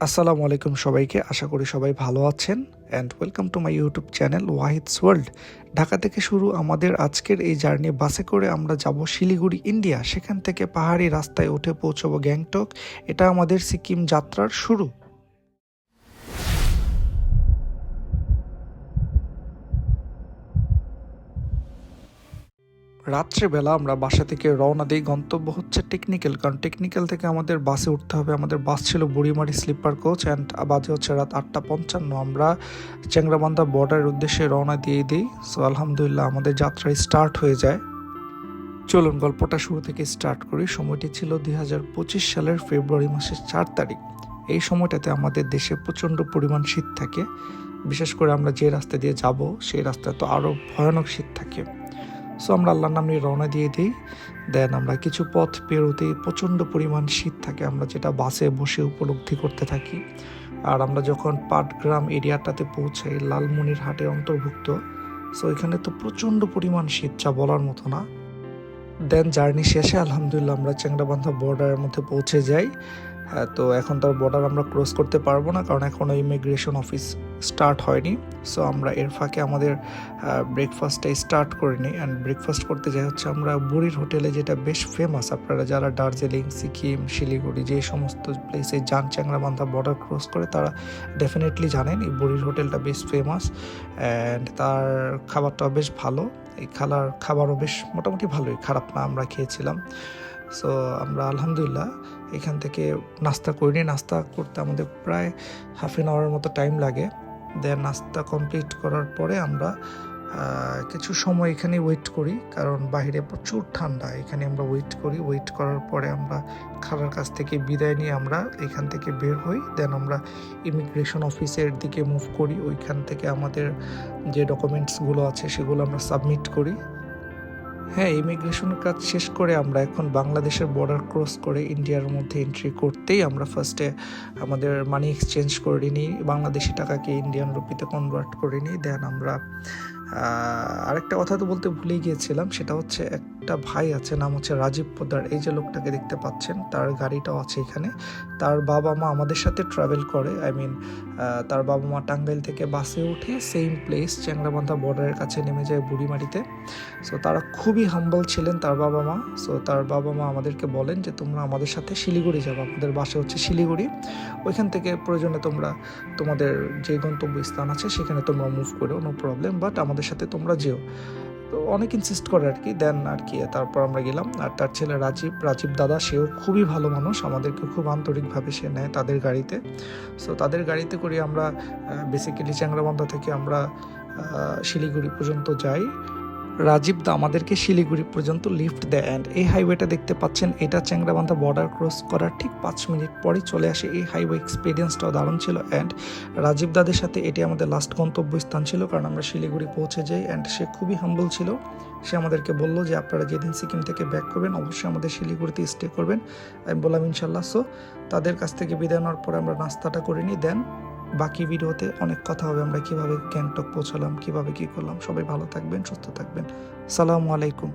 আসসালামু আলাইকুম সবাইকে, আশা করি সবাই ভালো আছেন and welcome to my YouTube channel Wahid's world. Dhaka থেকে শুরু আমাদের আজকের এই জার্নি। বাসে করে আমরা যাব শিলিগুড়ি, ইন্ডিয়া। সেখান থেকে পাহাড়ি রাস্তায় উঠে পৌঁছাবো গ্যাংটক। এটা আমাদের সিকিম যাত্রার শুরু। রাত্রেবেলা আমরা বাসা থেকে রওনা দিই। গন্তব্য হচ্ছে টেকনিক্যাল, কারণ টেকনিক্যাল থেকে আমাদের বাসে উঠতে হবে। আমাদের বাস ছিল বুড়িমারি স্লিপার কোচ অ্যান্ড বাজে হচ্ছে রাত 8:55। আমরা চ্যাংরাবান্ধা বর্ডারের উদ্দেশ্যে রওনা দিয়ে দিই। সো আলহামদুলিল্লাহ আমাদের যাত্রা স্টার্ট হয়ে যায়। চলুন গল্পটা শুরু থেকে স্টার্ট করি। সময়টি ছিল 2025 সালের ফেব্রুয়ারি মাসের 4 তারিখ। এই সময়টাতে আমাদের দেশে প্রচণ্ড পরিমাণ শীত থাকে। বিশেষ করে আমরা যে রাস্তা দিয়ে যাব সেই রাস্তায় তো আরও ভয়ানক শীত থাকে। সো আমরা আল্লাহর নামে রওনা দিয়ে দিই। দেন আমরা কিছু পথ পেরোতেই প্রচণ্ড পরিমাণ শীত থাকে, আমরা যেটা বাসে বসে উপলব্ধি করতে থাকি। আর আমরা যখন পাটগ্রাম এরিয়াটাতে পৌঁছাই, লালমনিরহাটের অন্তর্ভুক্ত, সো এখানে তো প্রচণ্ড পরিমাণ শীত, যা বলার মতো না। দেন জার্নি শেষে আলহামদুলিল্লাহ আমরা চ্যাংরাবান্ধা বর্ডারের মধ্যে পৌঁছে যাই। তো এখন তো বর্ডার আমরা ক্রস করতে পারবো না, কারণ এখনও ইমিগ্রেশন অফিস স্টার্ট হয়নি। সো আমরা এর ফাঁকে আমাদের ব্রেকফাস্টটা স্টার্ট করে নিই। অ্যান্ড ব্রেকফাস্ট করতে যাই হচ্ছে আমরা বুড়ির হোটেলে, যেটা বেশ ফেমাস। আপনারা যারা দার্জিলিং, সিকিম, শিলিগুড়ি যে সমস্ত প্লেসে যান চ্যাংরাবান্ধা বর্ডার ক্রস করে, তারা ডেফিনেটলি জানেন এই বুড়ির হোটেলটা বেশ ফেমাস। অ্যান্ড তার খাবারটাও বেশ ভালো। এই খাবারও বেশ মোটামুটি ভালোই, খারাপ না, আমরা খেয়েছিলাম। সো আমরা আলহামদুলিল্লাহ এখান থেকে নাস্তা করিনি। নাস্তা করতে আমাদের প্রায় হাফ অ্যান আওয়ারের মতো টাইম লাগে। দেন নাস্তা কমপ্লিট করার পরে আমরা কিছু সময় এখানে ওয়েট করি, কারণ বাইরে প্রচুর ঠান্ডা। এখানে আমরা ওয়েট করার পরে আমরা খালার কাছ থেকে বিদায় নিয়ে আমরা এখান থেকে বের হই। দেন আমরা ইমিগ্রেশন অফিসের দিকে মুভ করি। ওইখান থেকে আমাদের যে ডকুমেন্টসগুলো আছে সেগুলো আমরা সাবমিট করি। হ্যাঁ, ইমিগ্রেশনের কাজ শেষ করে আমরা এখন বাংলাদেশের বর্ডার ক্রস করে ইন্ডিয়ার মধ্যে এন্ট্রি করতেই আমরা ফার্স্টে আমাদের মানি এক্সচেঞ্জ করে নিই, বাংলাদেশি টাকাকে ইন্ডিয়ান রুপিতে কনভার্ট করে নিই। দেন আমরা আরেকটা কথা তো বলতে ভুলেই গিয়েছিলাম, সেটা হচ্ছে একটা ভাই আছে, নাম হচ্ছে রাজীব পোদ্দার। এই যে লোকটাকে দেখতে পাচ্ছেন, তার গাড়িটাও আছে এখানে। তার বাবা মা আমাদের সাথে ট্রাভেল করে, তার বাবা মা টাঙ্গাইল থেকে বাসে উঠে সেম প্লেস চ্যাংরাবান্ধা বর্ডারের কাছে নেমে যায় বুড়িমারিতে। সো তারা খুবই হাম্বল ছিলেন, তার বাবা মা। সো তার বাবা মা আমাদেরকে বলেন যে তোমরা আমাদের সাথে শিলিগুড়ি যাবো, আমাদের বাসা হচ্ছে শিলিগুড়ি। ওইখান থেকে প্রয়োজনে তোমরা তোমাদের যে গন্তব্য স্থান আছে সেখানে তোমরা মুভ করো, নো প্রবলেম, বাট আমাদের সাথে তোমরা যেও। তো অনেক ইনসিস্ট করে আর কি। দেন আর কি তারপর আমরা গেলাম। আর তার ছেলে রাজীব দাদা, সেও খুবই ভালো মানুষ, আমাদেরকে খুব আন্তরিকভাবে সে নেয় তাদের গাড়িতে। সো তাদের গাড়িতে করে আমরা বেসিক্যালি চ্যাংরাবান্ধা থেকে আমরা শিলিগুড়ি পর্যন্ত যাই। রাজীব দা আমাদেরকে শিলিগুড়ি পর্যন্ত লিফট দেয়। অ্যান্ড এই হাইওয়েটা দেখতে পাচ্ছেন, এটা চ্যাংরাবান্ধা বর্ডার ক্রস করার ঠিক 5 মিনিট পরেই চলে আসে। এই হাইওয়ে এক্সপিরিয়েন্সটাও দারুণ ছিল। অ্যান্ড রাজীব দাদের সাথে এটি আমাদের লাস্ট গন্তব্য স্থান ছিল, কারণ আমরা শিলিগুড়ি পৌঁছে যাই। অ্যান্ড সে খুবই হাম্বল ছিল। সে আমাদেরকে বললো যে আপনারা যেদিন সিকিম থেকে ব্যাক করবেন অবশ্যই আমাদের শিলিগুড়িতে স্টে করবেন। আমি বললাম ইনশাল্লাহ। সো তাদের কাছ থেকে বিদায় নেওয়ার পরে আমরা নাস্তাটা করে নিই। দেন বাকি ভিডিওতে অনেক কথা হবে, আমরা কিভাবে গ্যাংটক পৌঁছালাম, কিভাবে কি করলাম। সবাই ভালো থাকবেন, সুস্থ থাকবেন। সালামু আলাইকুম।